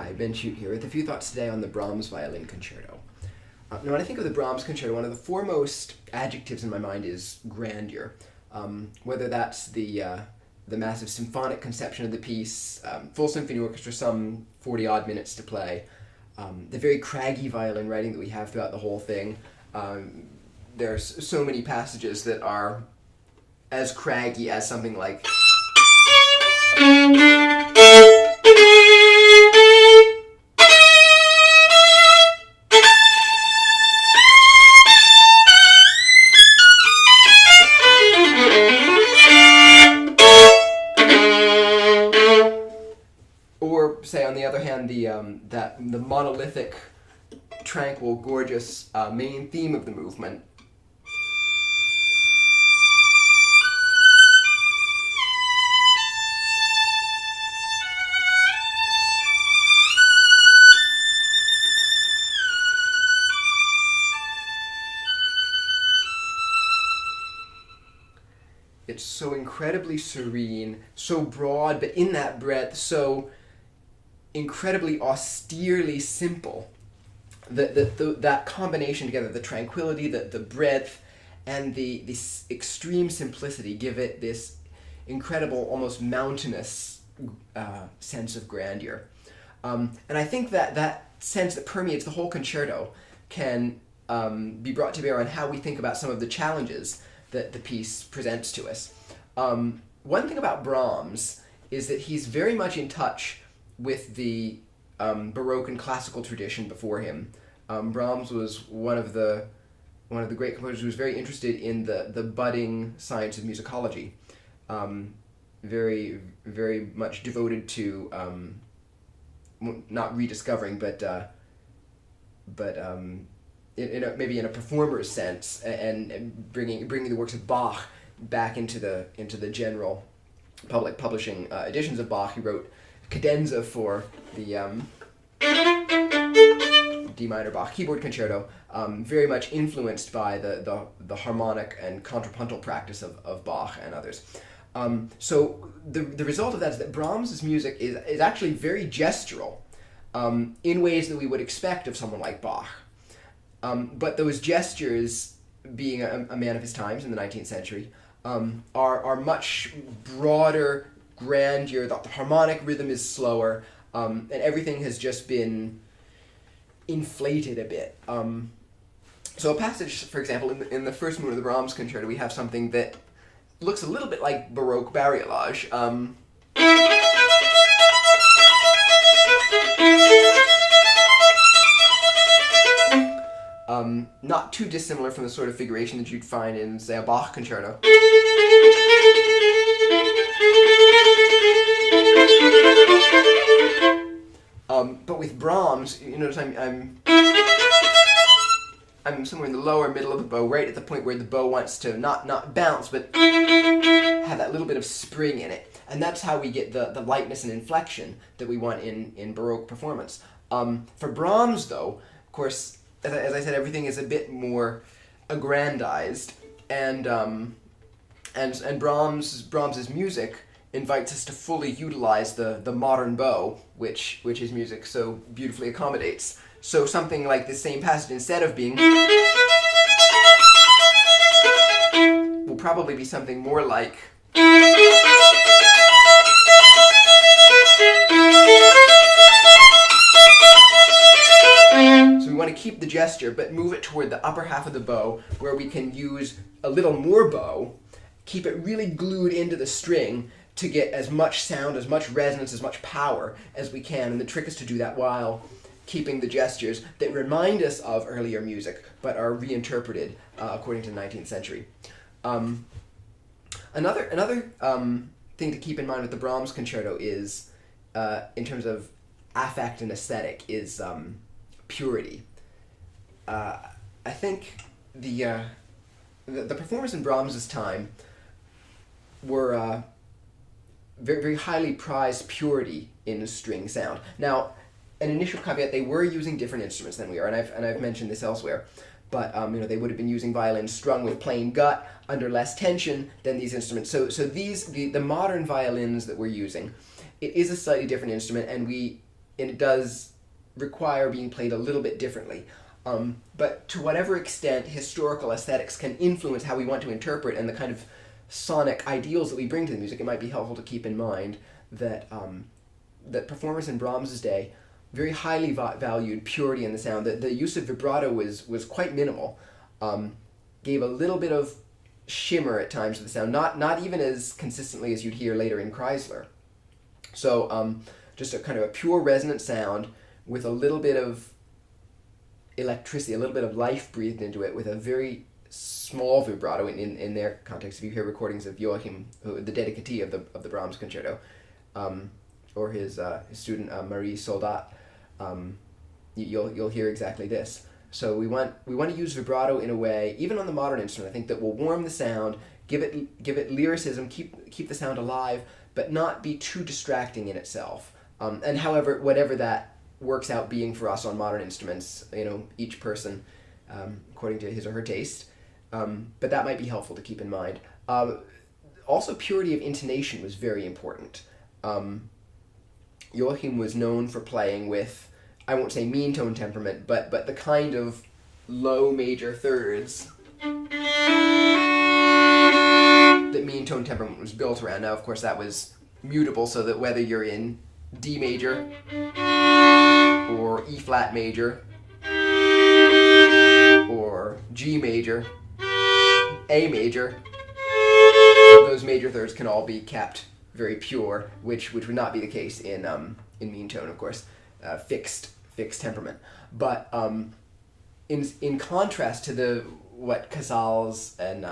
Hi, Ben Shute here with a few thoughts today on the Brahms Violin Concerto. Now, when I think of the Brahms Concerto, one of the foremost adjectives in my mind is grandeur. Whether that's the massive symphonic conception of the piece, full symphony orchestra, some 40-odd minutes to play, the very craggy violin writing that we have throughout the whole thing. There's so many passages that are as craggy as something like... Or, say, on the other hand, the monolithic, tranquil, gorgeous main theme of the movement. It's so incredibly serene, so broad, but in that breadth, so incredibly austerely simple. That combination together, the tranquility, the breadth, and this extreme simplicity give it this incredible, almost mountainous sense of grandeur. And I think that sense that permeates the whole concerto can be brought to bear on how we think about some of the challenges that the piece presents to us. One thing about Brahms is that he's very much in touch with the Baroque and classical tradition before him. Brahms was one of the great composers who was very interested in the budding science of musicology. Very, very much devoted to not rediscovering, but maybe in a performer's sense, and bringing the works of Bach back into the general public publishing editions of Bach. He wrote cadenza for the D minor Bach keyboard concerto, very much influenced by the harmonic and contrapuntal practice of Bach and others. So the result of that is that Brahms's music is actually very gestural, in ways that we would expect of someone like Bach. But those gestures, being a man of his times in the 19th century, are much broader, grandeur. The harmonic rhythm is slower, and everything has just been inflated a bit. So a passage, for example, in the first movement of the Brahms Concerto, we have something that looks a little bit like Baroque bariolage. Not too dissimilar from the sort of figuration that you'd find in, say, a Bach concerto. But with Brahms, you notice I'm somewhere in the lower middle of the bow, right at the point where the bow wants to not bounce, but have that little bit of spring in it. And that's how we get the lightness and inflection that we want in Baroque performance. For Brahms, though, of course, as I said, everything is a bit more aggrandized, and Brahms's music invites us to fully utilize the modern bow, which his music so beautifully accommodates. So something like this same passage, instead of being, will probably be something more like. So we want to keep the gesture, but move it toward the upper half of the bow, where we can use a little more bow, keep it really glued into the string to get as much sound, as much resonance, as much power as we can. And the trick is to do that while keeping the gestures that remind us of earlier music, but are reinterpreted according to the 19th century. Another thing to keep in mind with the Brahms Concerto is, in terms of affect and aesthetic, is purity. I think the performers in Brahms's time were very, very highly prized purity in string sound. Now, an initial caveat: they were using different instruments than we are, and I've mentioned this elsewhere. But they would have been using violins strung with plain gut under less tension than these instruments. So the modern violins that we're using, it is a slightly different instrument, and we it does require being played a little bit differently. But to whatever extent historical aesthetics can influence how we want to interpret and the kind of sonic ideals that we bring to the music, it might be helpful to keep in mind that that performers in Brahms's day very highly valued purity in the sound. The use of vibrato was quite minimal. Gave a little bit of shimmer at times to the sound, not even as consistently as you'd hear later in Chrysler. So just a kind of a pure resonant sound with a little bit of electricity, a little bit of life breathed into it, with a very small vibrato in their context. If you hear recordings of Joachim, the dedicatee of the Brahms Concerto, or his student Marie Soldat, you'll hear exactly this. So we want to use vibrato in a way, even on the modern instrument, I think, that will warm the sound, give it lyricism, keep the sound alive, but not be too distracting in itself. And however, whatever that works out being for us on modern instruments, each person according to his or her taste. But that might be helpful to keep in mind. Also, purity of intonation was very important. Joachim was known for playing with, I won't say mean tone temperament, but the kind of low major thirds that mean tone temperament was built around. Now, of course, that was mutable, so that whether you're in D major or E flat major or G major, A major, those major thirds can all be kept very pure, which would not be the case in mean tone, of course, fixed temperament. But in contrast to what Casals and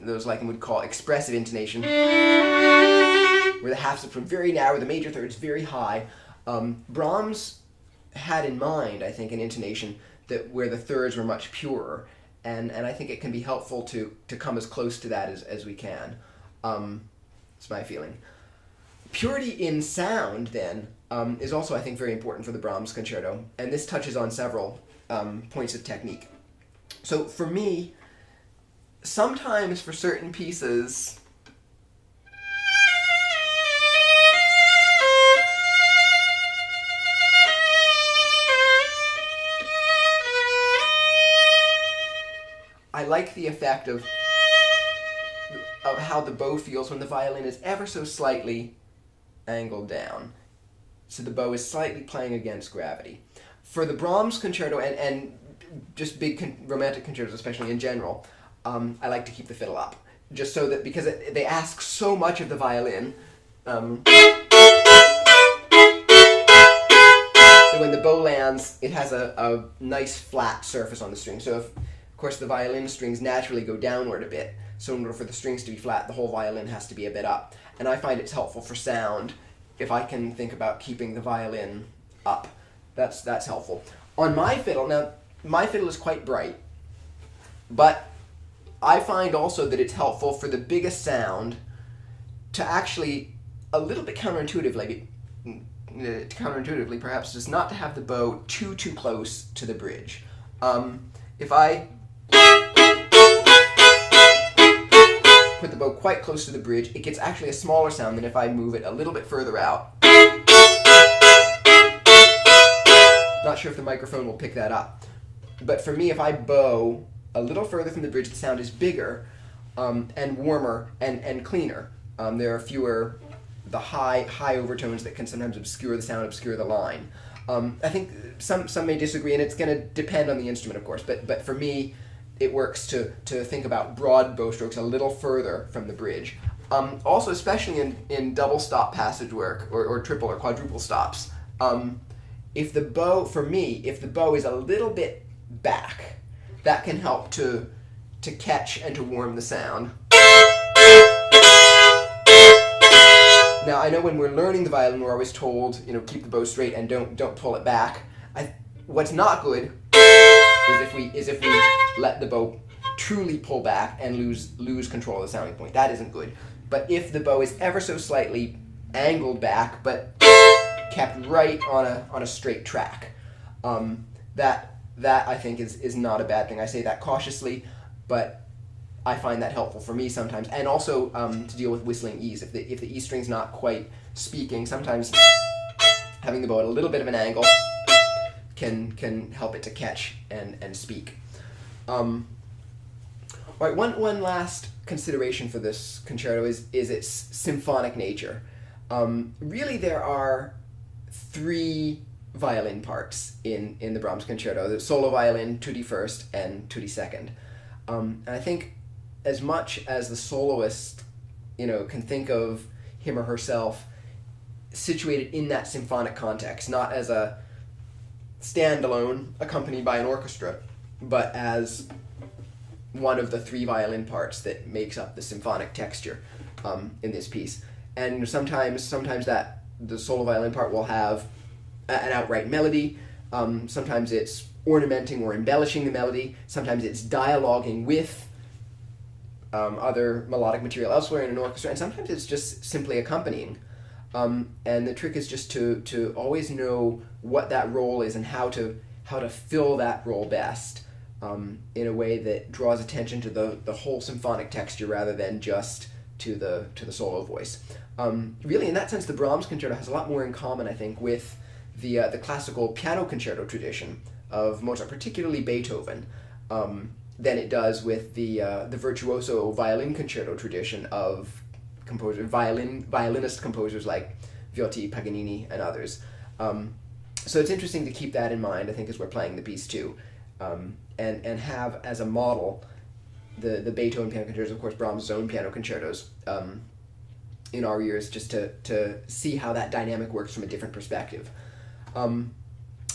those like him would call expressive intonation, where the halves are very narrow, the major thirds very high, Brahms had in mind, I think, an intonation where the thirds were much purer, and I think it can be helpful to come as close to that as we can. It's my feeling. Purity in sound, then, is also, I think, very important for the Brahms Concerto, and this touches on several points of technique. So for me, sometimes for certain pieces, I like the effect of how the bow feels when the violin is ever so slightly angled down. So the bow is slightly playing against gravity. For the Brahms Concerto and just big romantic concertos, especially in general, I like to keep the fiddle up, just so that, because they ask so much of the violin, that when the bow lands, it has a nice flat surface on the string. So if, of course, the violin strings naturally go downward a bit, so in order for the strings to be flat, the whole violin has to be a bit up. And I find it's helpful for sound if I can think about keeping the violin up. That's helpful. On my fiddle, now, my fiddle is quite bright, but I find also that it's helpful for the biggest sound to actually, a little bit counterintuitively perhaps, just not to have the bow too close to the bridge. If I put the bow quite close to the bridge, it gets actually a smaller sound than if I move it a little bit further out. Not sure if the microphone will pick that up. But for me, if I bow a little further from the bridge, the sound is bigger and warmer and cleaner. There are fewer the high overtones that can sometimes obscure the sound, obscure the line. I think some may disagree, and it's going to depend on the instrument, of course. But for me, it works to think about broad bow strokes a little further from the bridge. Also, especially in double stop passage work or triple or quadruple stops, if the bow is a little bit back, that can help to catch and to warm the sound. Now, I know when we're learning the violin, we're always told, keep the bow straight and don't pull it back. What's not good is if we let the bow truly pull back and lose control of the sounding point. That isn't good. But if the bow is ever so slightly angled back, but kept right on a straight track, that I think is not a bad thing. I say that cautiously, but I find that helpful for me sometimes, and also to deal with whistling E's. If the E string's not quite speaking, sometimes having the bow at a little bit of an angle can help it to catch and speak. All right, one last consideration for this concerto is its symphonic nature. Really, there are 3 violin parts in the Brahms concerto: the solo violin, tutti first, and tutti second. And I think as much as the soloist, can think of him or herself situated in that symphonic context, not as a standalone accompanied by an orchestra, but as one of the 3 violin parts that makes up the symphonic texture in this piece. And sometimes that the solo violin part will have an outright melody. Sometimes it's ornamenting or embellishing the melody. Sometimes it's dialoguing with other melodic material elsewhere in an orchestra, and sometimes it's just simply accompanying. And the trick is just to always know what that role is and how to fill that role best in a way that draws attention to the whole symphonic texture rather than just to the solo voice. Really, in that sense, the Brahms concerto has a lot more in common, I think, with the classical piano concerto tradition of Mozart, particularly Beethoven, than it does with the virtuoso violin concerto tradition of violinist composers like Viotti, Paganini, and others. So it's interesting to keep that in mind, I think, as we're playing the piece too, and have as a model the Beethoven piano concertos, of course Brahms' own piano concertos, in our ears, just to see how that dynamic works from a different perspective.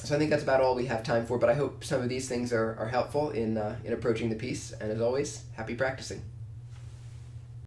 So I think that's about all we have time for, but I hope some of these things are helpful in approaching the piece, and as always, happy practicing.